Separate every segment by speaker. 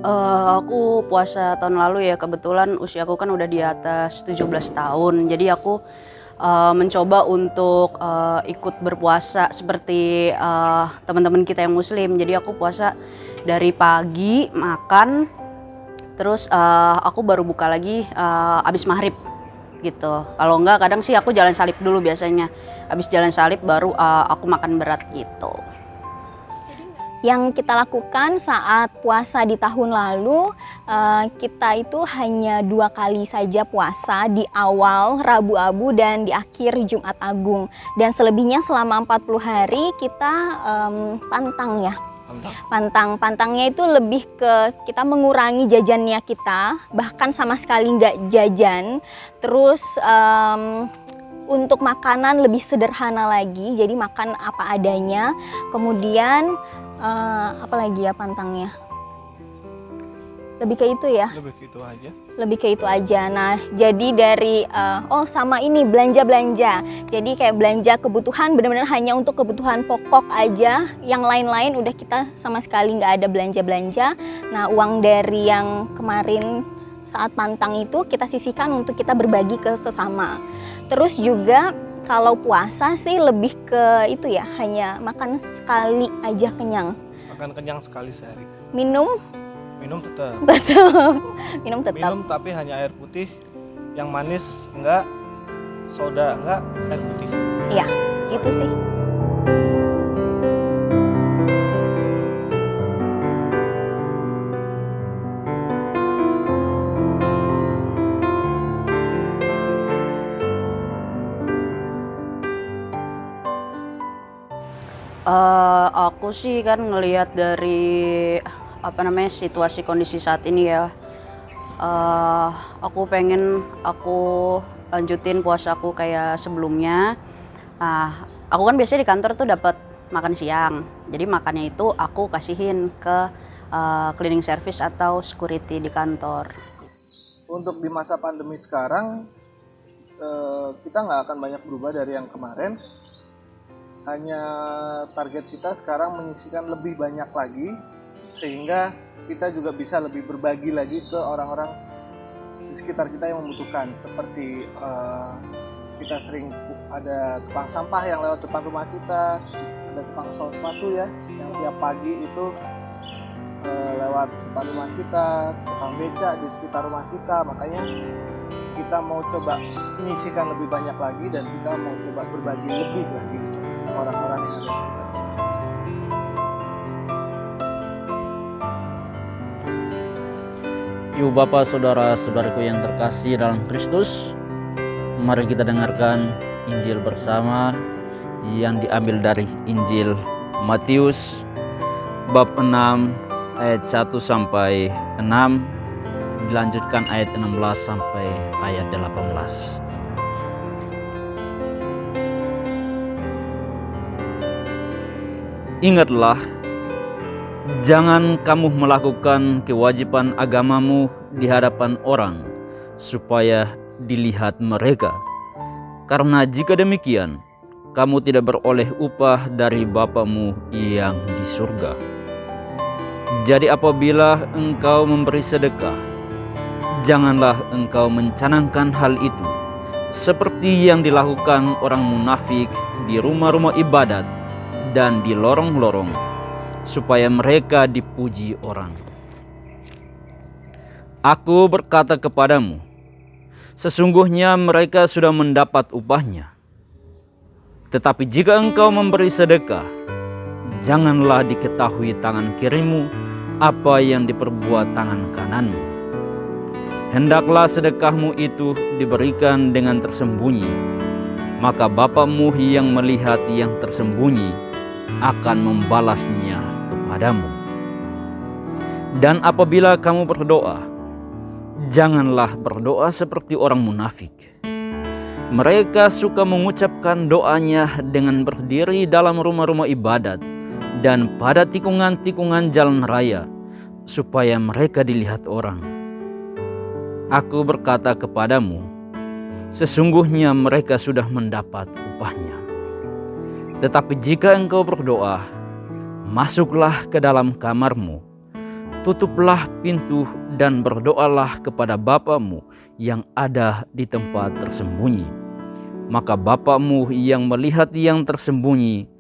Speaker 1: Aku puasa tahun lalu ya, kebetulan usiaku kan udah di atas 17 tahun. Jadi aku mencoba untuk ikut berpuasa seperti teman-teman kita yang muslim. Jadi aku puasa dari pagi makan, terus aku baru buka lagi abis maghrib gitu. Kalau enggak kadang sih aku jalan salib dulu biasanya. Abis jalan salib baru aku makan berat gitu.
Speaker 2: Yang kita lakukan saat puasa di tahun lalu, kita itu hanya 2 kali saja puasa, di awal Rabu Abu dan di akhir Jumat Agung. Dan selebihnya selama 40 hari kita pantang ya. Pantangnya itu lebih ke kita mengurangi jajannya kita, bahkan sama sekali nggak jajan. Terus untuk makanan lebih sederhana lagi, jadi makan apa adanya. Kemudian apalagi ya pantangnya, lebih ke itu ya, lebih ke itu aja. Nah jadi dari sama ini belanja, jadi kayak belanja kebutuhan benar-benar hanya untuk kebutuhan pokok aja, yang lain-lain udah kita sama sekali nggak ada belanja. Nah uang dari yang kemarin saat pantang itu kita sisihkan untuk kita berbagi ke sesama. Terus juga kalau puasa sih lebih ke itu ya, hanya makan sekali aja kenyang.
Speaker 3: Makan kenyang sekali sehari.
Speaker 2: Minum
Speaker 3: tetap.
Speaker 2: Minum tetap.
Speaker 3: Minum tapi hanya air putih, yang manis enggak, soda enggak, air putih.
Speaker 2: Iya, itu sih.
Speaker 1: Aku sih kan ngelihat dari situasi kondisi saat ini ya. Aku pengen aku lanjutin puasaku kayak sebelumnya. Aku kan biasanya di kantor tuh dapat makan siang. Jadi makannya itu aku kasihin ke cleaning service atau security di kantor.
Speaker 3: Untuk di masa pandemi sekarang, kita nggak akan banyak berubah dari yang kemarin. Hanya target kita sekarang menyisihkan lebih banyak lagi, sehingga kita juga bisa lebih berbagi lagi ke orang-orang di sekitar kita yang membutuhkan. Seperti kita sering ada tukang sampah yang lewat depan rumah kita, ada tukang sol sepatu ya, yang tiap pagi itu lewat depan rumah kita, tukang beca di sekitar rumah kita. Makanya kita mau coba menyisihkan lebih banyak lagi, dan kita mau coba berbagi lebih lagi orang-orang yang ada di sekitar.
Speaker 4: Ibu bapak saudara-saudaraku yang terkasih dalam Kristus, mari kita dengarkan Injil bersama yang diambil dari Injil Matius bab 6 ayat 1 sampai 6, dilanjutkan ayat 16 sampai ayat 18. Ingatlah, jangan kamu melakukan kewajiban agamamu di hadapan orang, supaya dilihat mereka. Karena jika demikian, kamu tidak beroleh upah dari Bapamu yang di surga. Jadi apabila engkau memberi sedekah, janganlah engkau mencanangkan hal itu, seperti yang dilakukan orang munafik di rumah-rumah ibadat dan di lorong-lorong, supaya mereka dipuji orang. Aku berkata kepadamu, sesungguhnya mereka sudah mendapat upahnya. Tetapi jika engkau memberi sedekah, janganlah diketahui tangan kirimu apa yang diperbuat tangan kananmu. Hendaklah sedekahmu itu diberikan dengan tersembunyi, maka Bapamu yang melihat yang tersembunyi akan membalasnya kepadamu. Dan apabila kamu berdoa, janganlah berdoa seperti orang munafik. Mereka suka mengucapkan doanya dengan berdiri dalam rumah-rumah ibadat dan pada tikungan-tikungan jalan raya, supaya mereka dilihat orang. Aku berkata kepadamu, sesungguhnya mereka sudah mendapat upahnya. Tetapi jika engkau berdoa, masuklah ke dalam kamarmu, tutuplah pintu dan berdoalah kepada Bapamu yang ada di tempat tersembunyi. Maka Bapamu yang melihat yang tersembunyi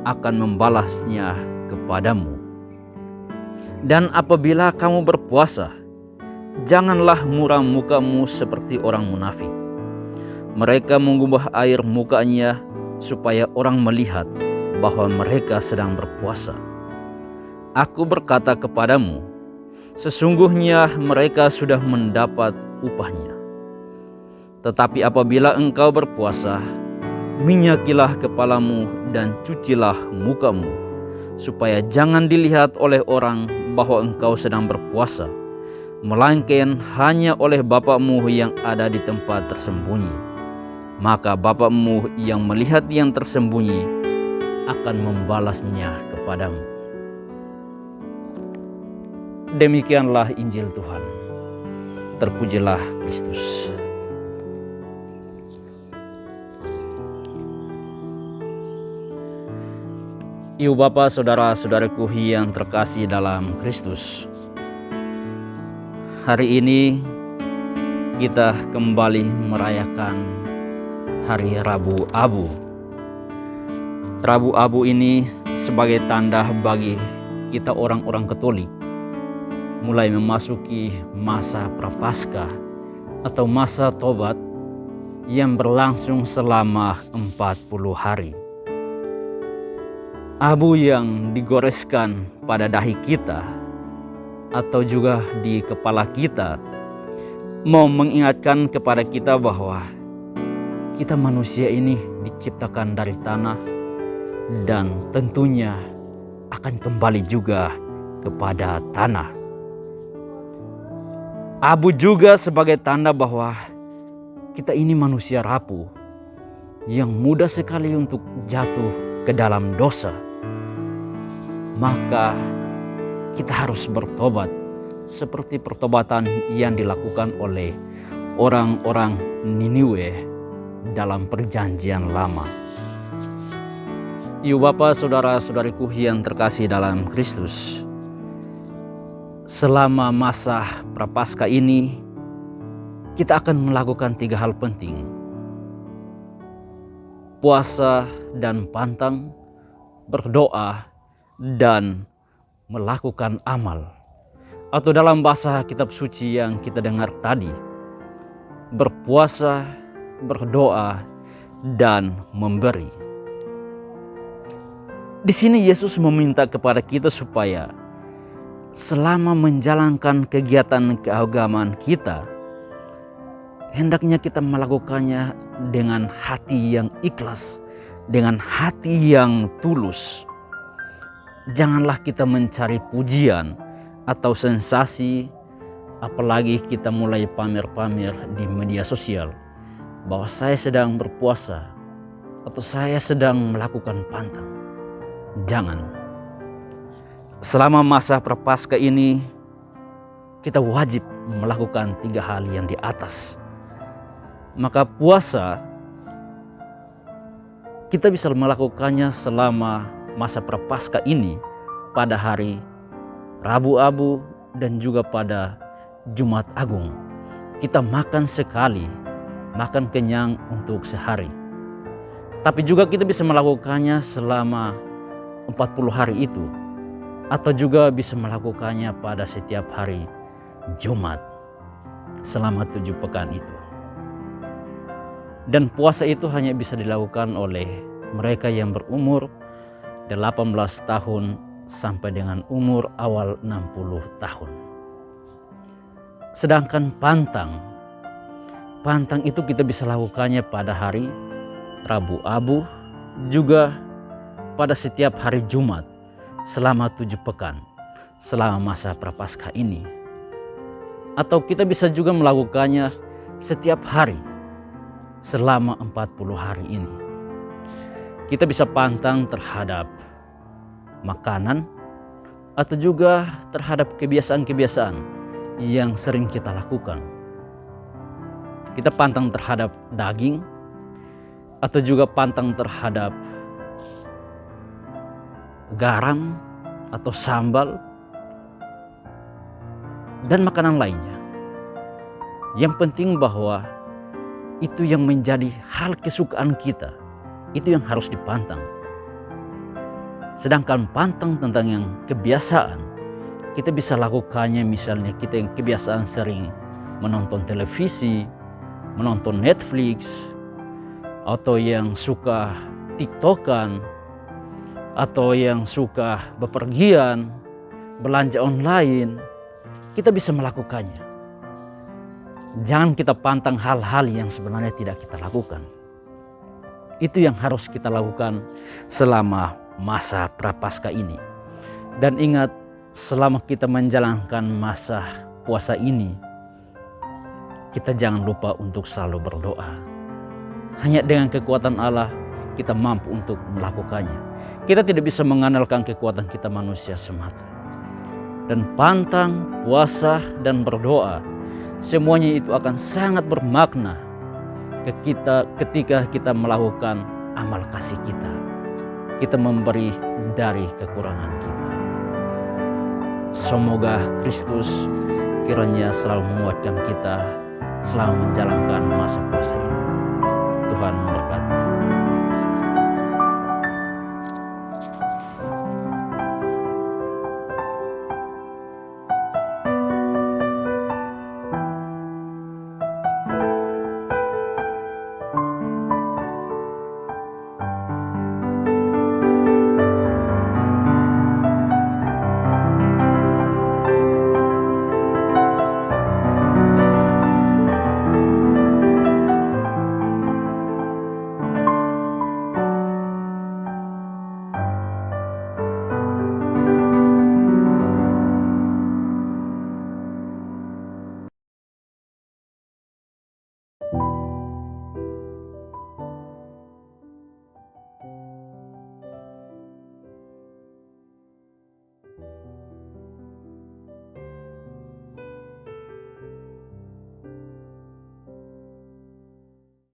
Speaker 4: akan membalasnya kepadamu. Dan apabila kamu berpuasa, janganlah muram mukamu seperti orang munafik. Mereka mengubah air mukanya supaya orang melihat bahwa mereka sedang berpuasa. Aku berkata kepadamu, sesungguhnya mereka sudah mendapat upahnya. Tetapi apabila engkau berpuasa, minyakilah kepalamu dan cucilah mukamu, supaya jangan dilihat oleh orang bahwa engkau sedang berpuasa, melainkan hanya oleh Bapamu yang ada di tempat tersembunyi. Maka Bapamu yang melihat yang tersembunyi akan membalasnya kepadamu. Demikianlah Injil Tuhan. Terpujilah Kristus. Ibu bapak saudara-saudaraku yang terkasih dalam Kristus, hari ini kita kembali merayakan hari Rabu Abu. Rabu Abu ini sebagai tanda bagi kita orang-orang Katolik mulai memasuki masa Prapaskah atau masa tobat yang berlangsung selama 40 hari. Abu yang digoreskan pada dahi kita atau juga di kepala kita mau mengingatkan kepada kita bahwa kita manusia ini diciptakan dari tanah dan tentunya akan kembali juga kepada tanah. Abu juga sebagai tanda bahwa kita ini manusia rapuh yang mudah sekali untuk jatuh ke dalam dosa. Maka kita harus bertobat seperti pertobatan yang dilakukan oleh orang-orang Niniwe dalam perjanjian lama. Ibu bapak saudara-saudariku yang terkasih dalam Kristus, selama masa Prapaskah ini kita akan melakukan 3 hal penting: puasa dan pantang, berdoa, dan melakukan amal. Atau dalam bahasa kitab suci yang kita dengar tadi, berpuasa, berdoa, dan memberi. Di sini Yesus meminta kepada kita supaya selama menjalankan kegiatan keagamaan kita, hendaknya kita melakukannya dengan hati yang ikhlas, dengan hati yang tulus. Janganlah kita mencari pujian atau sensasi, apalagi kita mulai pamer-pamer di media sosial bahwa saya sedang berpuasa atau saya sedang melakukan pantang. Jangan. Selama masa Prapaskah ini kita wajib melakukan 3 hal yang di atas. Maka puasa kita bisa melakukannya selama masa Prapaskah ini pada hari Rabu Abu dan juga pada Jumat Agung. Kita makan sekali, makan kenyang untuk sehari. Tapi juga kita bisa melakukannya selama 40 hari itu, atau juga bisa melakukannya pada setiap hari Jumat selama 7 pekan itu. Dan puasa itu hanya bisa dilakukan oleh mereka yang berumur 18 tahun sampai dengan umur awal 60 tahun. Sedangkan pantang itu kita bisa lakukannya pada hari Rabu Abu, juga pada setiap hari Jumat selama 7 pekan selama masa Prapaskah ini. Atau kita bisa juga melakukannya setiap hari selama 40 hari ini. Kita bisa pantang terhadap makanan atau juga terhadap kebiasaan-kebiasaan yang sering kita lakukan. Kita pantang terhadap daging atau juga pantang terhadap garam atau sambal dan makanan lainnya. Yang penting bahwa itu yang menjadi hal kesukaan kita, itu yang harus dipantang. Sedangkan pantang tentang yang kebiasaan, kita bisa lakukannya misalnya kita yang kebiasaan sering menonton televisi, menonton Netflix, atau yang suka TikTokan, atau yang suka bepergian, belanja online, kita bisa melakukannya. Jangan kita pantang hal-hal yang sebenarnya tidak kita lakukan. Itu yang harus kita lakukan selama masa Prapaskah ini. Dan ingat, selama kita menjalankan masa puasa ini, kita jangan lupa untuk selalu berdoa. Hanya dengan kekuatan Allah kita mampu untuk melakukannya. Kita tidak bisa mengandalkan kekuatan kita manusia semata. Dan pantang, puasa, dan berdoa, semuanya itu akan sangat bermakna ketika kita melakukan amal kasih kita. Kita memberi dari kekurangan kita. Semoga Kristus kiranya selalu menguatkan kita selama menjalankan masa puasa ini. Tuhan memberkati.